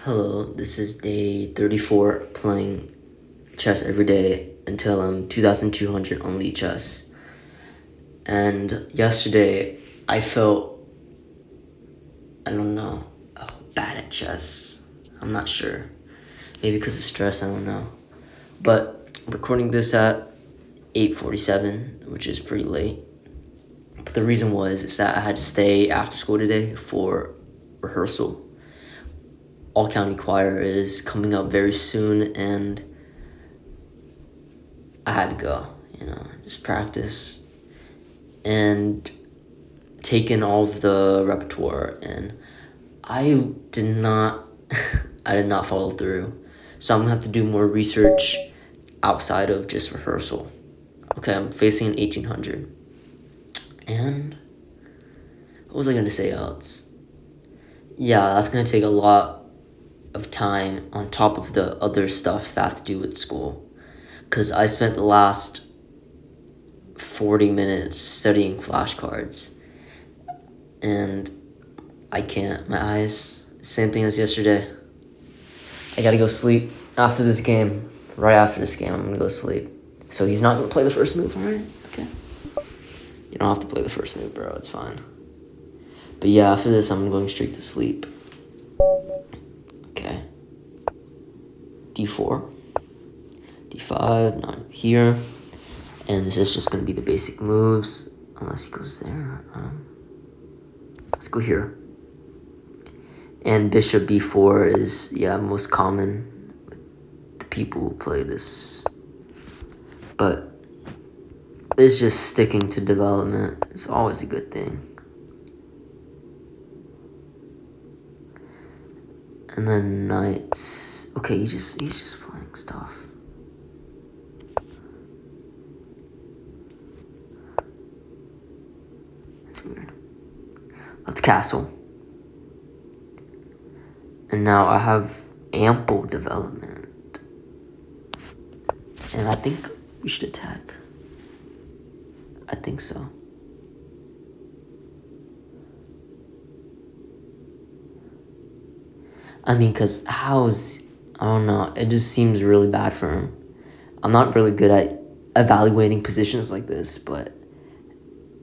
Hello, this is day 34 playing chess every day until I'm 2200 on lichess. And yesterday I felt, I don't know, bad at chess. I'm not sure. Maybe because of stress, I don't know. But I'm recording this at 8:47, which is pretty late. But the reason is that I had to stay after school today for rehearsal. All County Choir is coming up very soon, and I had to go, just practice and take in all of the repertoire, and I did not I did not follow through. So I'm gonna have to do more research outside of just rehearsal. Okay, I'm facing an 1800. And what was I gonna say else? Yeah, that's gonna take a lot of time on top of the other stuff that I have to do with school. Because I spent the last 40 minutes studying flashcards. And I can't. My eyes, same thing as yesterday. I gotta go sleep after this game. Right after this game, I'm gonna go sleep. So he's not gonna play the first move, alright? Okay. You don't have to play the first move, bro. It's fine. But yeah, after this, I'm going straight to sleep. Okay. D4. D5, not here. And this is just gonna be the basic moves. Unless he goes there. Let's go here. And bishop b4 is, most common with the people who play this. But it's just sticking to development. It's always a good thing. And then knight. Okay, he's just playing stuff. That's weird. Let's castle. And now I have ample development. And I think we should attack. I think so. I mean, because I don't know, it just seems really bad for him. I'm not really good at evaluating positions like this, but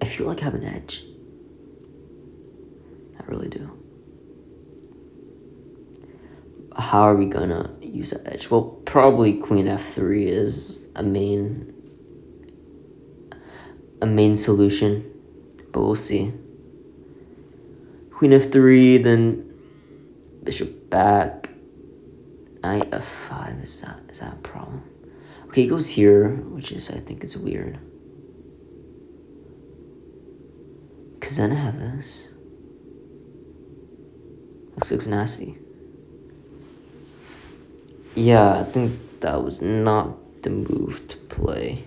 I feel like I have an edge. I really do. How are we gonna use that edge? Well, probably queen f3 is a main solution, but we'll see. Queen f3, then bishop back, knight f5. Is that a problem? Okay, he goes here, which is, I think, is weird. Because then I have this. This looks nasty. Yeah, I think that was not the move to play.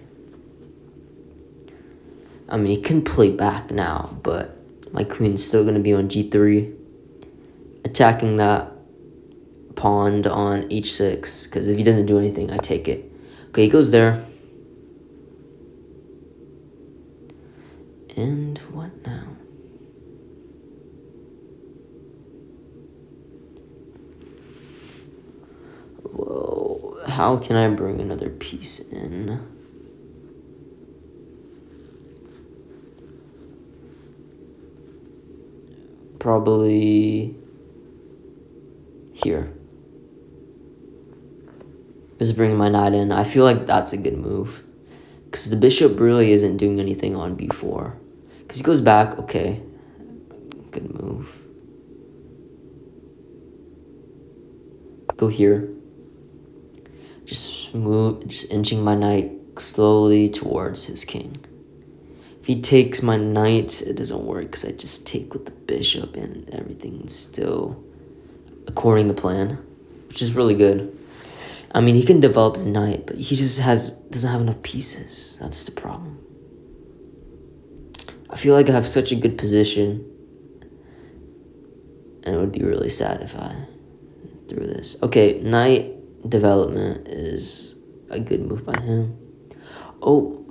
I mean, he can play back now, but my queen's still going to be on g3. Attacking that pawn on h6, because if he doesn't do anything, I take it. Okay, he goes there. And what now? Whoa, how can I bring another piece in? Probably here. This is bringing my knight in. I feel like that's a good move. Because the bishop really isn't doing anything on b4. Because he goes back, okay. Good move. Go here. Just inching my knight slowly towards his king. If he takes my knight, it doesn't work because I just take with the bishop and everything's still according to plan, which is really good. I mean, he can develop his knight, but he just doesn't have enough pieces. That's the problem. I feel like I have such a good position, and it would be really sad if I threw this. Okay, knight development is a good move by him. Oh,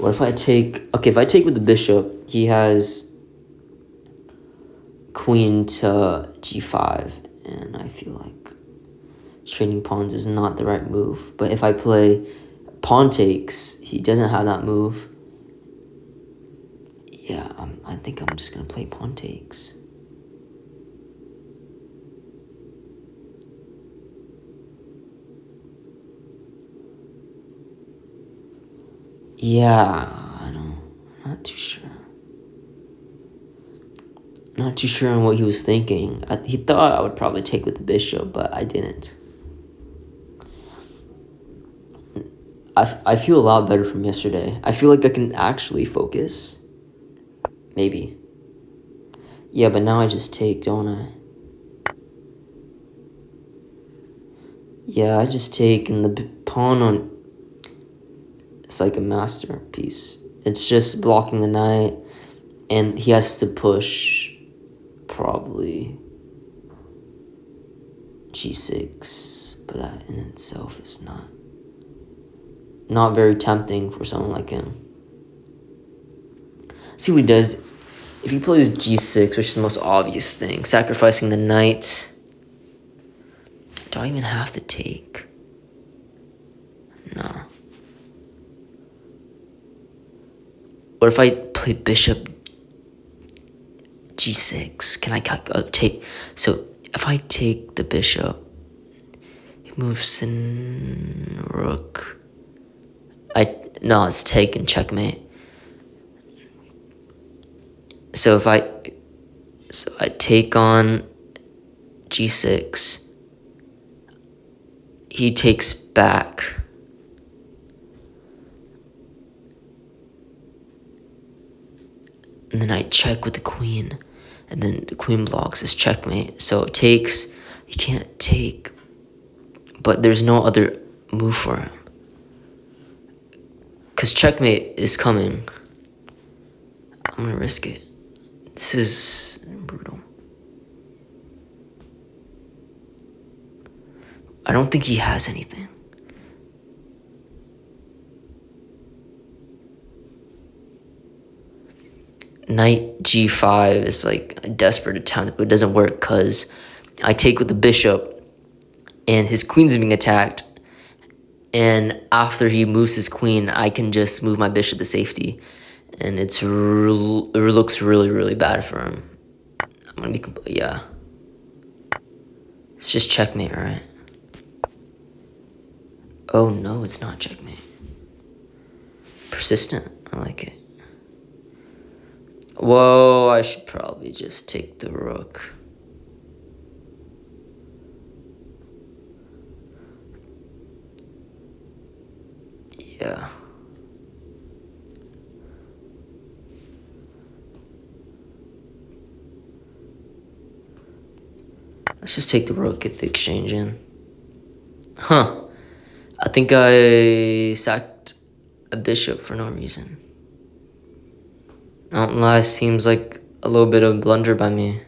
What if I take... Okay, if I take with the bishop, he has queen to g5. And I feel like trading pawns is not the right move. But if I play pawn takes, he doesn't have that move. Yeah, I think I'm just going to play pawn takes. Yeah, not too sure. Not too sure on what he was thinking. He thought I would probably take with the bishop, but I didn't. I feel a lot better from yesterday. I feel like I can actually focus. Maybe. Yeah, but now I just take, don't I? Yeah, I just take, and the pawn on... It's like a masterpiece. It's just blocking the knight, and he has to push probably g6, but that in itself is not very tempting for someone like him. See what he does. If he plays g6, which is the most obvious thing, sacrificing the knight. Do I even have to take? No. What if I play bishop g6? Can I take? So if I take the bishop, he moves in rook. No, it's taken, checkmate. So if I take on g6, he takes back. And then I check with the queen, and then the queen blocks his checkmate. So it takes, he can't take, but there's no other move for him. Because checkmate is coming. I'm gonna risk it. This is brutal. I don't think he has anything. Knight g5 is like a desperate attempt, but it doesn't work because I take with the bishop and his queen's being attacked, and after he moves his queen, I can just move my bishop to safety, and it looks really, really bad for him. I'm gonna be yeah. It's just checkmate, right? Oh no, it's not checkmate. Persistent, I like it. Whoa, I should probably just take the rook. Yeah. Let's just take the rook, get the exchange in. Huh. I think I sacked a bishop for no reason. Not lie, seems like a little bit of a blunder by me.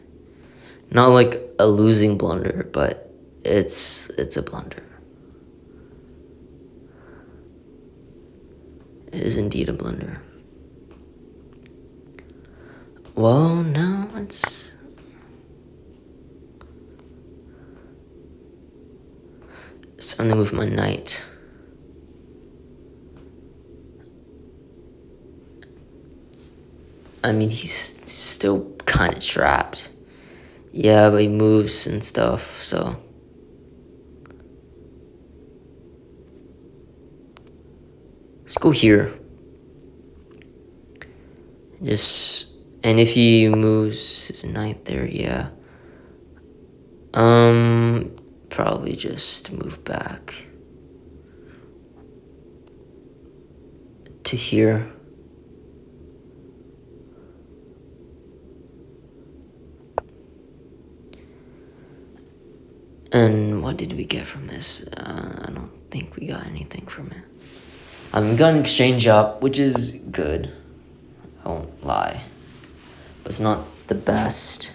Not like a losing blunder, but it's a blunder. It is indeed a blunder. Well, no, it's time to move my knight. I mean, he's still kind of trapped. Yeah, but he moves and stuff, so. Let's go here. And if he moves his knight there, yeah. Probably just move back to here. And what did we get from this? I don't think we got anything from it. We got an exchange up, which is good. I won't lie. But it's not the best.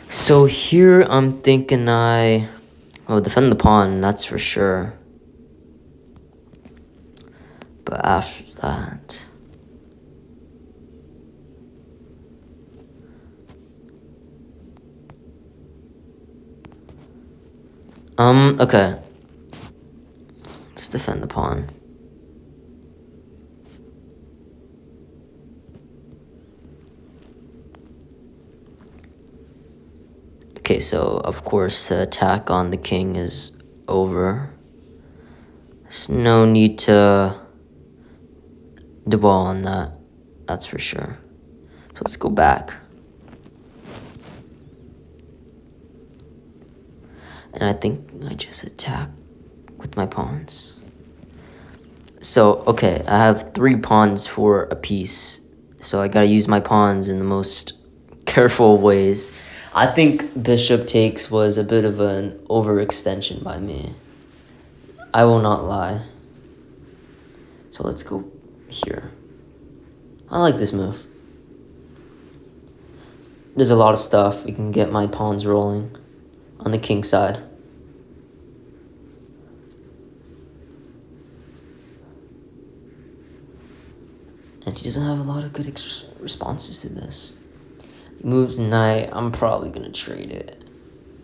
So here I'm thinking defend the pawn, that's for sure. But after that... okay. Let's defend the pawn. Okay, so of course the attack on the king is over. There's no need to dwell on that, that's for sure. So let's go back. And I think I just attack with my pawns. So, okay, I have 3 pawns for a piece. So I gotta use my pawns in the most careful ways. I think bishop takes was a bit of an overextension by me. I will not lie. So let's go here. I like this move. There's a lot of stuff. We can get my pawns rolling on the king side. And he doesn't have a lot of good responses to this. He moves knight. I'm probably going to trade it,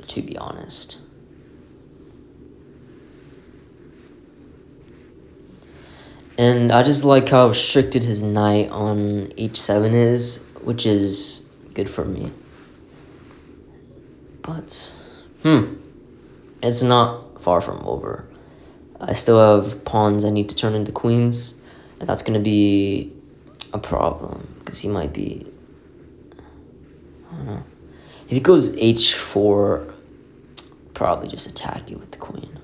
to be honest. And I just like how restricted his knight on h7 is, which is good for me. But, it's not far from over. I still have pawns I need to turn into queens, and that's going to be a problem, because he might be, I don't know. If he goes h4, probably just attack you with the queen.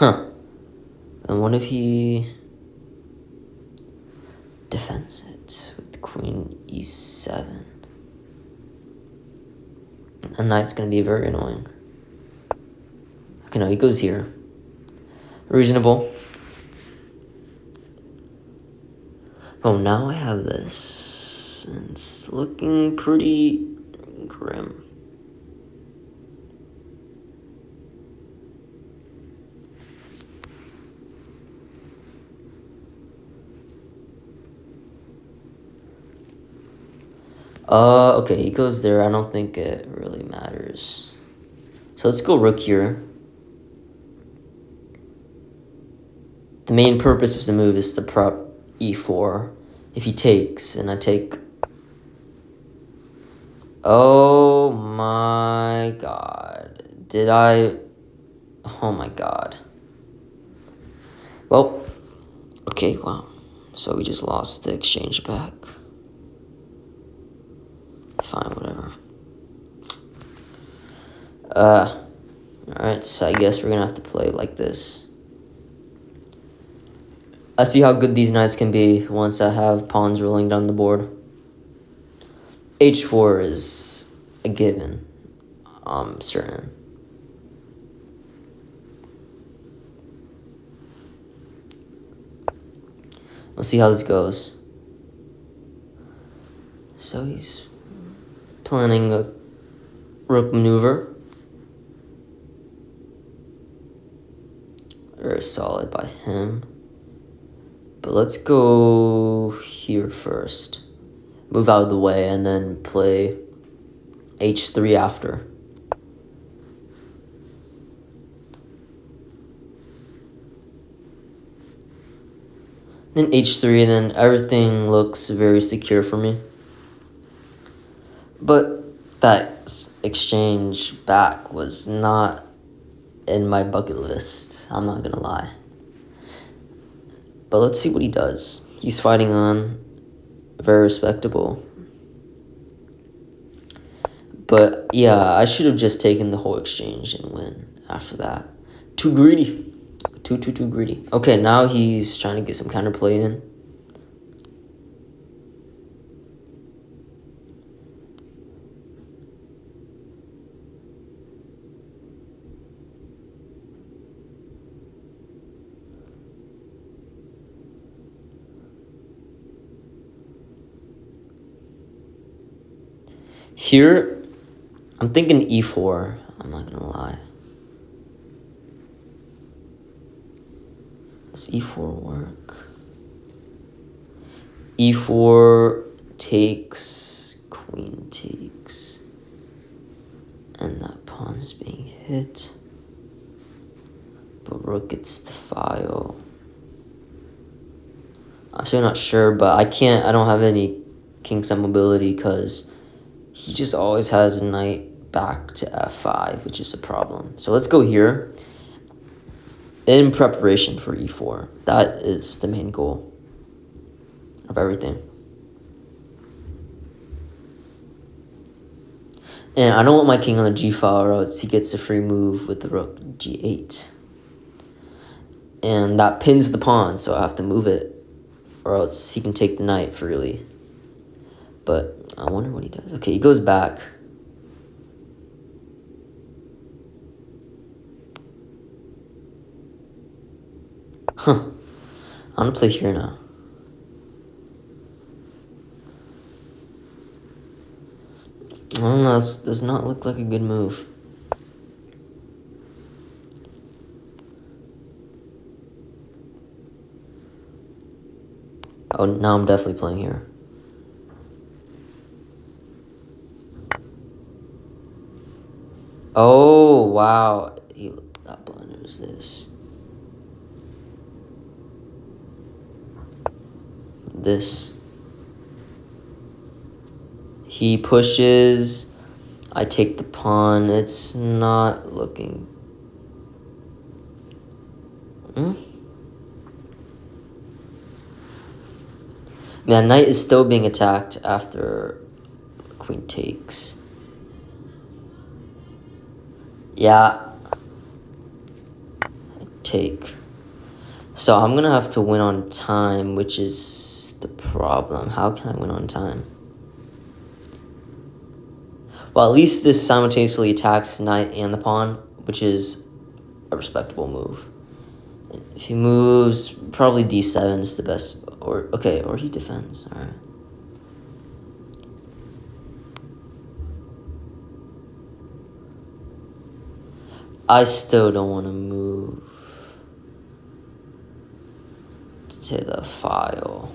And what if he defends it with queen e7? A knight's going to be very annoying. Okay, no, he goes here. Reasonable. Oh, now I have this. And it's looking pretty grim. Okay, he goes there. I don't think it really matters. So let's go rook here. The main purpose of the move is to prep e4. If he takes, and I take... Oh my god. Did I... Oh my god. Well, okay, wow. So we just lost the exchange back. Fine, whatever. Alright, so I guess we're gonna have to play like this. I see how good these knights can be once I have pawns rolling down the board. h4 is a given. I'm certain. We'll see how this goes. So he's planning a rook maneuver. Very solid by him. But let's go here first. Move out of the way and then play h3 after. Then h3, and then everything looks very secure for me. But that exchange back was not in my bucket list. I'm not gonna lie. But let's see what he does. He's fighting on. Very respectable. But yeah, I should have just taken the whole exchange and win after that. Too greedy. Too greedy. Okay, now he's trying to get some counterplay in. Here, I'm thinking e4. I'm not gonna lie. Does e4 work? e4 takes, queen takes, and that pawn is being hit. But rook gets the file. I'm still not sure, but I don't have any kingside mobility because he just always has knight back to f5, which is a problem. So let's go here in preparation for e4. That is the main goal of everything. And I don't want my king on the g file, or else he gets a free move with the rook g8. And that pins the pawn, so I have to move it, or else he can take the knight freely. But I wonder what he does. Okay, he goes back. Huh. I'm gonna play here now. I don't know, this does not look like a good move. Oh, now I'm definitely playing here. Oh, wow. That blunders this. This. He pushes. I take the pawn. It's not looking... That knight is still being attacked after queen takes. Yeah. Take. So I'm gonna have to win on time, which is the problem. How can I win on time? Well, at least this simultaneously attacks the knight and the pawn, which is a respectable move. If he moves, probably d7 is the best. Or he defends. All right. I still don't want to move to the file.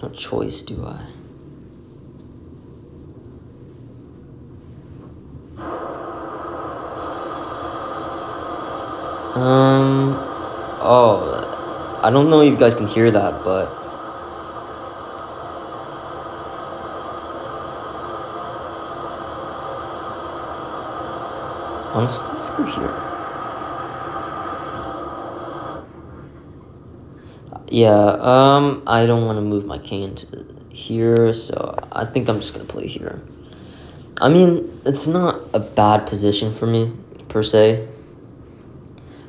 No choice, do I? Oh, I don't know if you guys can hear that, but honestly, let's go here. Yeah, I don't want to move my king into here, so I think I'm just gonna play here. I mean, it's not a bad position for me, per se.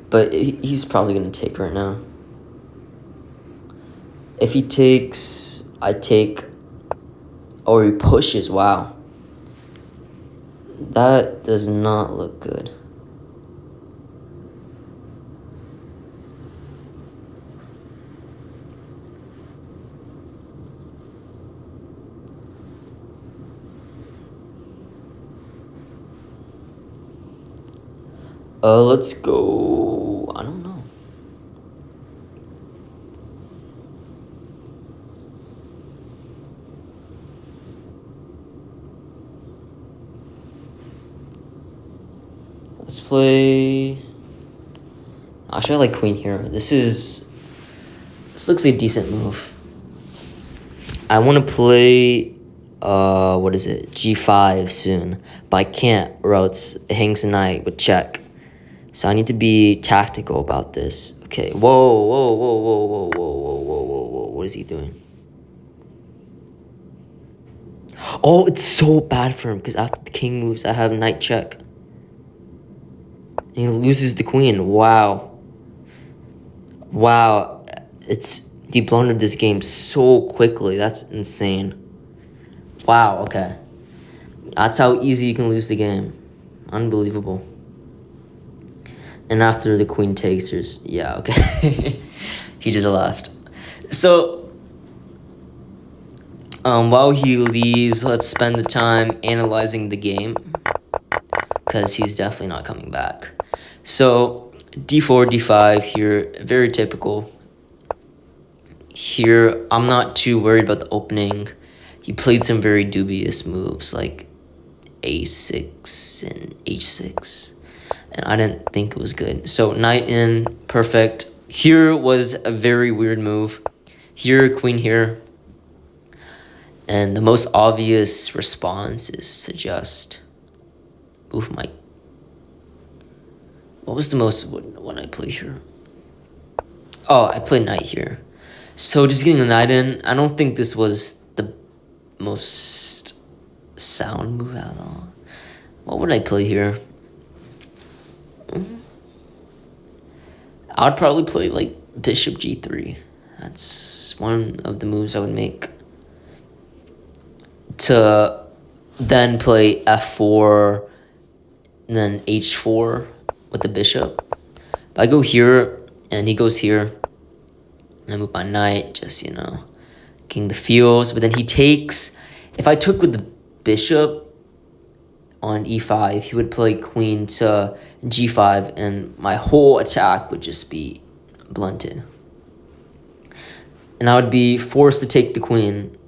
But he's probably going to take right now. If he takes, I take... Or he pushes, wow. That does not look good. Let's go... I don't know. Let's play... Actually, I like queen here. This looks like a decent move. I want to play... what is it? G5 soon. But I can't, or else it hangs the knight with check. So I need to be tactical about this. Okay, whoa. What is he doing? Oh, it's so bad for him, because after the king moves, I have knight check. And he loses the queen. Wow. He blundered this game so quickly. That's insane. Wow, okay. That's how easy you can lose the game. Unbelievable. And after the queen takes, yeah, okay. He just left. So, while he leaves, let's spend the time analyzing the game. because he's definitely not coming back. So d4, d5 here, very typical. Here, I'm not too worried about the opening. He played some very dubious moves like a6 and h6, and I didn't think it was good. So knight in, perfect. Here was a very weird move. Here, queen here. And the most obvious response is to just move my... What was the most when I play here? Oh, I played knight here. So just getting the knight in, I don't think this was the most sound move at all. What would I play here? I'd probably play like bishop g3. That's one of the moves I would make. To then play f4, and then h4 with the bishop. If I go here, and he goes here, and I move my knight, just, king the fields. But then he takes... If I took with the bishop on e5, he would play queen to g5, and my whole attack would just be blunted. And I would be forced to take the queen.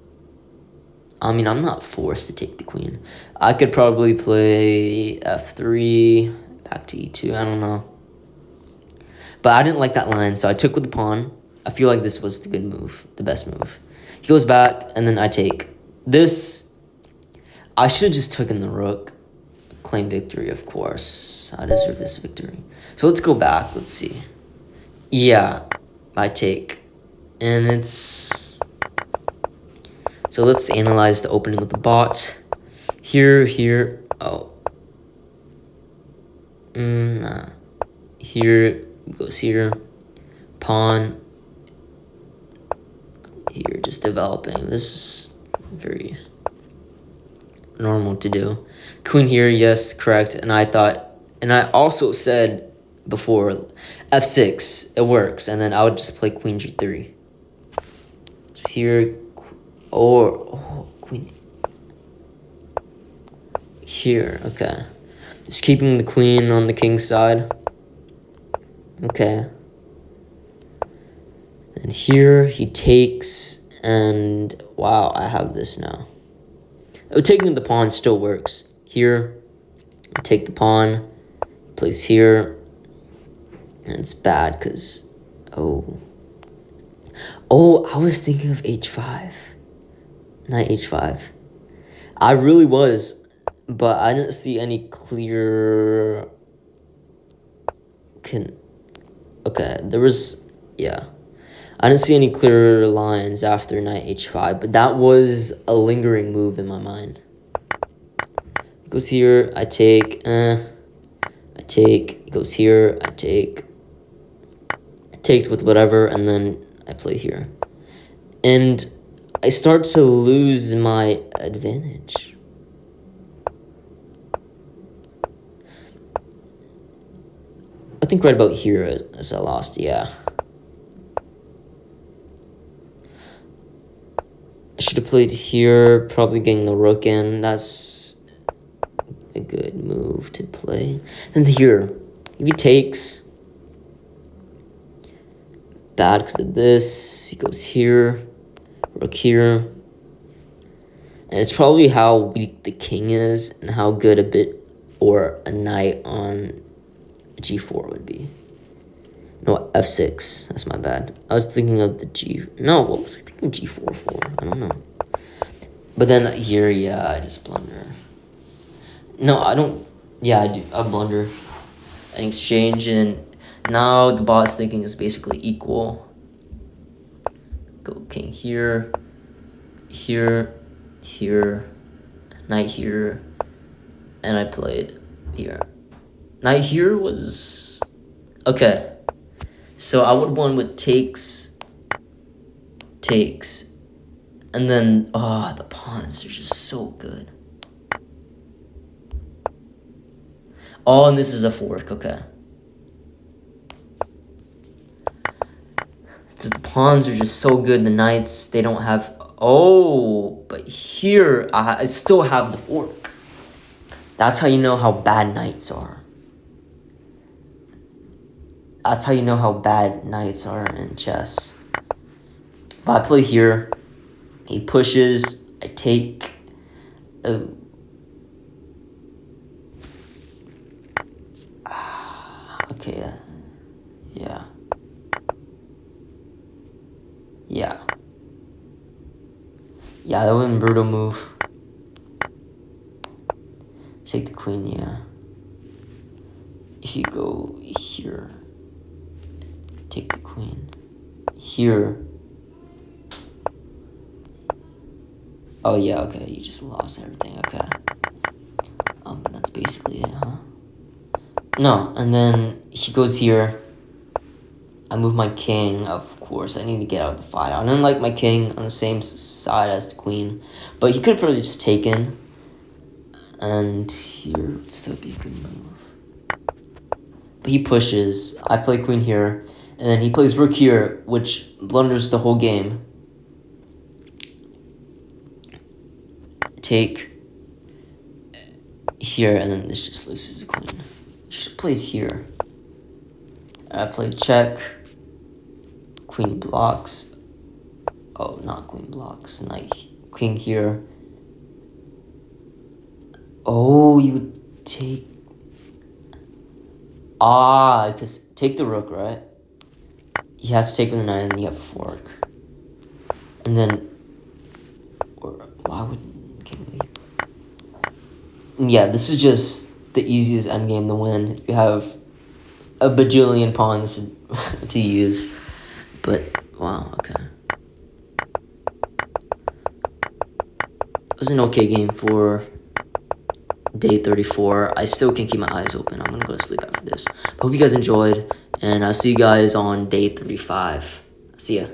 I mean, I'm not forced to take the queen. I could probably play f3, back to e2, I don't know. But I didn't like that line, so I took with the pawn. I feel like this was the good move, the best move. He goes back, and then I take. This, I should have just taken the rook. Claim victory, of course. I deserve this victory. So let's go back, let's see. Yeah, I take. And it's... So let's analyze the opening of the bot. Here, oh. Nah. Here, goes here. Pawn. Here, just developing. This is very normal to do. Queen here, yes, correct. And I also said before, f6, it works. And then I would just play queen g3. So here, queen. Here, okay. Just keeping the queen on the king's side. Okay. And here he takes, and wow, I have this now. Oh, taking the pawn still works. Here, I take the pawn, plays here, and it's bad because, oh, I was thinking of h5, knight h5. I really was, but I didn't see any clear, okay, there was, yeah. I didn't see any clear lines after knight h5, but that was a lingering move in my mind. It goes here, I take, I take, it goes here, I take, it takes with whatever, and then I play here. And I start to lose my advantage. I think right about here as I lost, yeah. I should have played here, probably getting the rook in. That's a good move to play. And here, if he takes, bad because of this. He goes here, rook here. And it's probably how weak the king is and how good a bit or a knight on g4 would be. No, f6. That's my bad. I was thinking of the No, what was I thinking of g4 for? I don't know. But then here, yeah, I just blunder. No, I don't. Yeah, I do. I blunder. An exchange, and now the bot's thinking is basically equal. Go king here, here, here, knight here, and I played here. Knight here was okay. So I would won with takes, and then the pawns are just so good. Oh, and this is a fork, okay. The pawns are just so good. The knights, they don't have... Oh, but here I still have the fork. That's how you know how bad knights are. That's how you know how bad knights are in chess. But I play here. He pushes. I take. Okay. Yeah. Yeah. Yeah, that was a brutal move. Take the queen, yeah. If you go here, take the queen. Here. Oh yeah, okay, you just lost everything, okay. That's basically it, huh? No, and then he goes here. I move my king, of course. I need to get out of the fight. I didn't like my king on the same side as the queen. But he could have probably just taken. And here would still be a good move. But he pushes. I play queen here. And then he plays rook here, which blunders the whole game. Take here, and then this just loses the queen. Should have played here. I played check. Queen blocks. Oh, not queen blocks. Knight. King here. Oh, you would take... because take the rook, right? He has to take with the knight, and then you have a fork. And then... Or, why would king leave? Yeah, this is just the easiest endgame to win. You have a bajillion pawns to use. But, wow, okay. It was an okay game for day 34. I still can't keep my eyes open. I'm gonna go to sleep after this. Hope you guys enjoyed, and I'll see you guys on day 35. See ya.